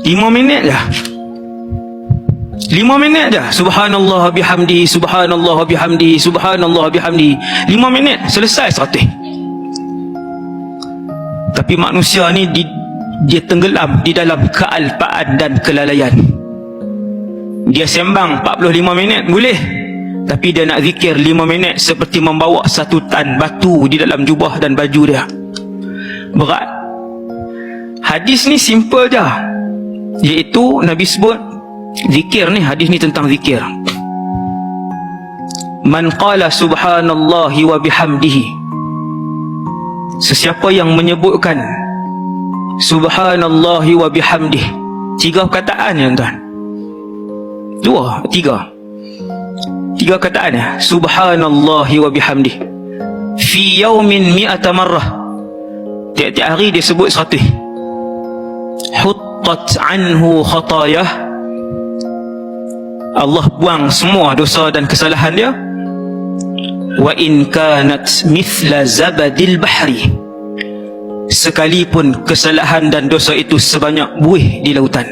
5 minit je. 5 minit je. Subhanallah bihamdihi, subhanallah bihamdihi, subhanallah bihamdihi. 5 minit selesai 100. Tapi manusia ni dia tenggelam di dalam kealpaan dan kelalaian. Dia sembang 45 minit boleh, tapi dia nak zikir 5 minit seperti membawa 1 tan batu di dalam jubah dan baju dia. Berat. Hadis ni simple je, iaitu Nabi sebut zikir ni, hadis ni tentang zikir. Man qala subhanallahi wa bihamdihi, sesiapa yang menyebutkan subhanallahi wa bihamdihi, 3 perkataan ya tuan. 3 kataan ya. Subhanallahi wa bihamdihi fi yaumin 100 marrah, tiap-tiap hari dia sebut 100. Huttat anhu khatayah, Allah buang semua dosa dan kesalahan dia. Wa in kanat mithla zabadil bahri, sekalipun kesalahan dan dosa itu sebanyak buih di lautan.